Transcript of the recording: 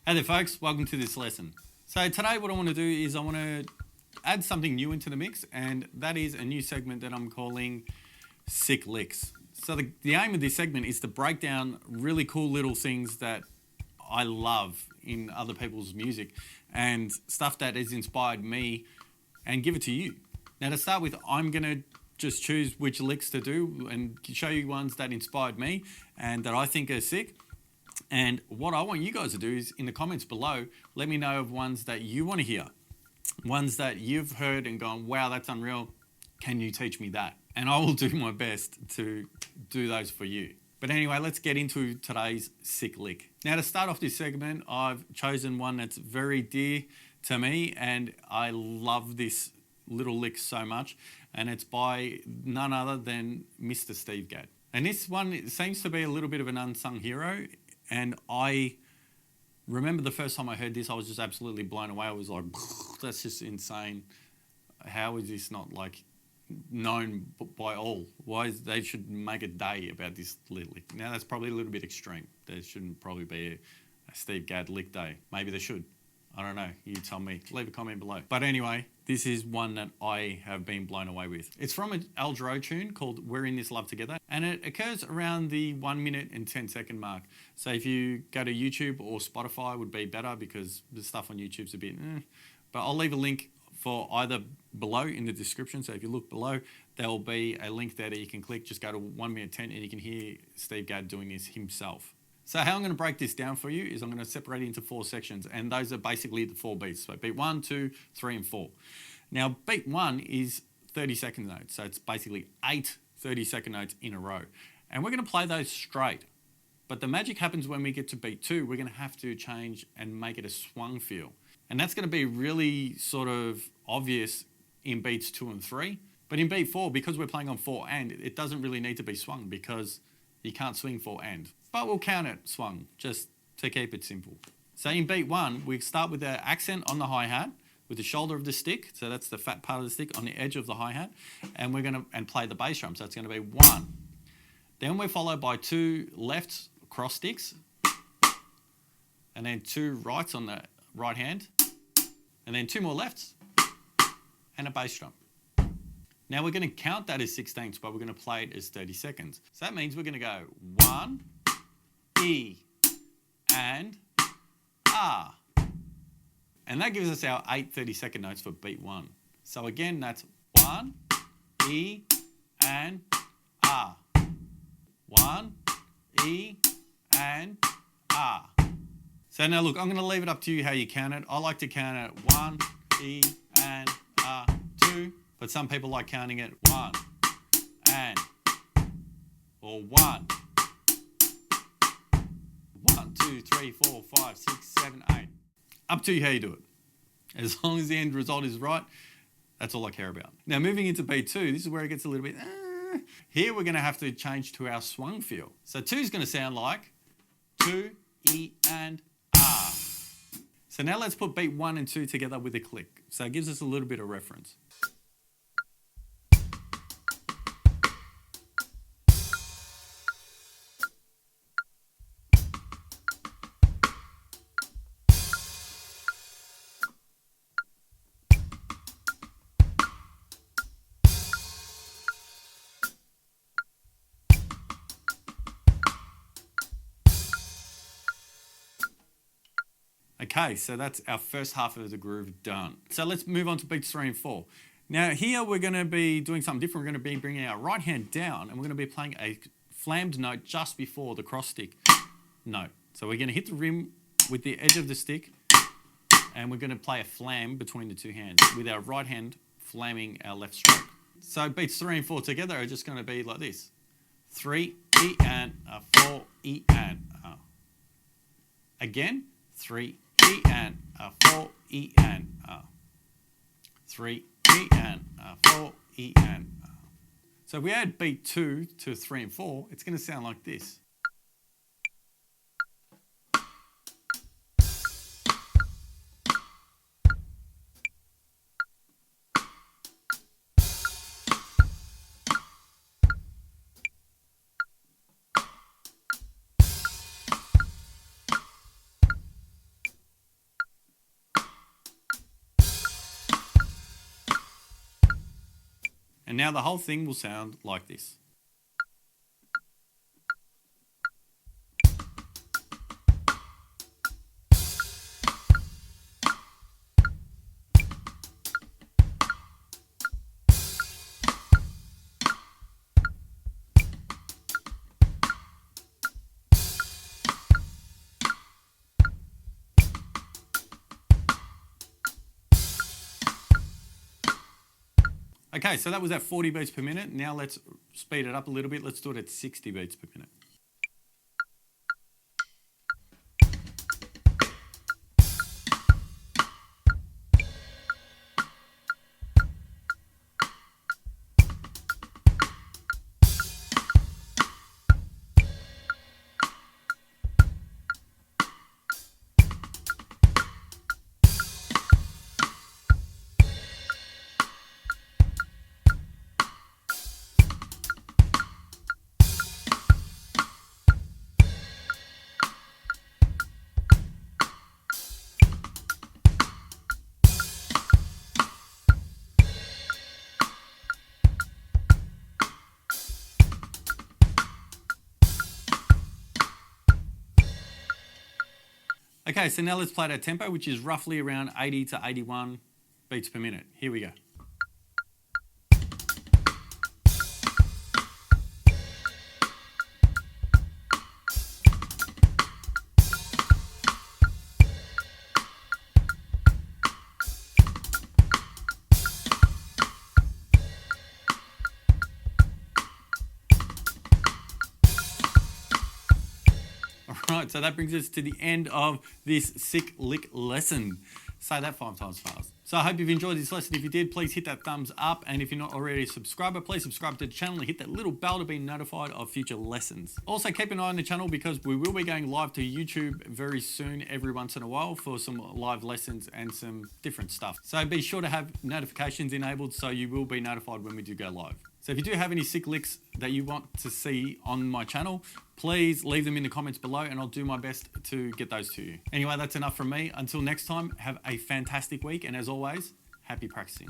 Hey there folks, welcome to this lesson. So today what I want to do is I want to add something new into the mix, and that is a new segment that I'm calling Sick Licks. So the aim of this segment is to break down really cool little things that I love in other people's music and stuff that has inspired me and give it to you. Now to start with, I'm going to just choose which licks to do and show you ones that inspired me and that I think are sick. And what I want you guys to do is in the comments below, let me know of ones that you want to hear. Ones that you've heard and gone, wow, that's unreal. Can you teach me that? And I will do my best to do those for you. But anyway, let's get into today's sick lick. Now to start off this segment, I've chosen one that's very dear to me and I love this little lick so much. And it's by none other than Mr. Steve Gadd. And this one seems to be a little bit of an unsung hero. And I remember the first time I heard this, I was just absolutely blown away. I was like, that's just insane. How is this not like known by all? They should make a day about this lick. Now that's probably a little bit extreme. There shouldn't probably be a Steve Gadd lick day. Maybe there should. I don't know. You tell me. Leave a comment below. But anyway, this is one that I have been blown away with. It's from an Al Jarreau tune called We're in This Love Together, and it occurs around the 1 minute and 10 second mark. So if you go to YouTube or Spotify would be better because the stuff on YouTube's a bit but I'll leave a link for either below in the description. So if you look below, there'll be a link there that you can click. Just go to 1 minute 10 and you can hear Steve Gadd doing this himself. So how I'm going to break this down for you is I'm going to separate it into 4 sections, and those are basically the 4 beats. So beat 1, 2, 3, and 4. Now beat 1 is 30-second notes, so it's basically 8 30-second notes in a row. And we're going to play those straight. But the magic happens when we get to beat 2, we're going to have to change and make it a swung feel. And that's going to be really sort of obvious in beats 2 and 3. But in beat 4, because we're playing on 4 and, it doesn't really need to be swung because you can't swing 4 and. But we'll count it swung, just to keep it simple. So in beat 1, we start with the accent on the hi-hat, with the shoulder of the stick, so that's the fat part of the stick on the edge of the hi-hat, and we're going to play the bass drum, so it's going to be 1. Then we're followed by 2 lefts cross sticks, and then 2 rights on the right hand, and then 2 more lefts, and a bass drum. Now we're going to count that as 16ths, but we're going to play it as 30 seconds. So that means we're going to go 1, E, and R. And that gives us our 8 30-second notes for beat 1. So again, that's 1, E, and R. 1, E, and R. So now look, I'm going to leave it up to you how you count it. I like to count it 1, E, and R, 2. But some people like counting it 1, and, or 1. 1, 2, 3, 4, 5, 6, 7, 8. Up to you how you do it. As long as the end result is right, that's all I care about. Now moving into beat 2, this is where it gets a little bit, Here we're going to have to change to our swung feel. So 2 is going to sound like 2, E, and R. So now let's put beat 1 and 2 together with a click. So it gives us a little bit of reference. Okay, so that's our first half of the groove done. So let's move on to beats 3 and 4. Now here we're going to be doing something different. We're going to be bringing our right hand down and we're going to be playing a flammed note just before the cross stick note. So we're going to hit the rim with the edge of the stick and we're going to play a flam between the 2 hands with our right hand flamming our left stroke. So beats 3 and 4 together are just going to be like this. 3, E, and 4, E, and again, 3, E, and 4, E, and 3, E, and 4, E, and So if we add beat 2 to 3 and 4, it's going to sound like this. now the whole thing will sound like this. Okay, so that was at 40 beats per minute. Now let's speed it up a little bit. Let's do it at 60 beats per minute. Okay, so now let's play it at tempo, which is roughly around 80 to 81 beats per minute. Here we go. Alright, so that brings us to the end of this sick lick lesson. Say that 5 times fast. So I hope you've enjoyed this lesson. If you did, please hit that thumbs up. And if you're not already a subscriber, please subscribe to the channel and hit that little bell to be notified of future lessons. Also, keep an eye on the channel because we will be going live to YouTube very soon, every once in a while, for some live lessons and some different stuff. So be sure to have notifications enabled so you will be notified when we do go live. So if you do have any sick licks that you want to see on my channel, please leave them in the comments below and I'll do my best to get those to you. Anyway, that's enough from me. Until next time, have a fantastic week. And as always, happy practicing.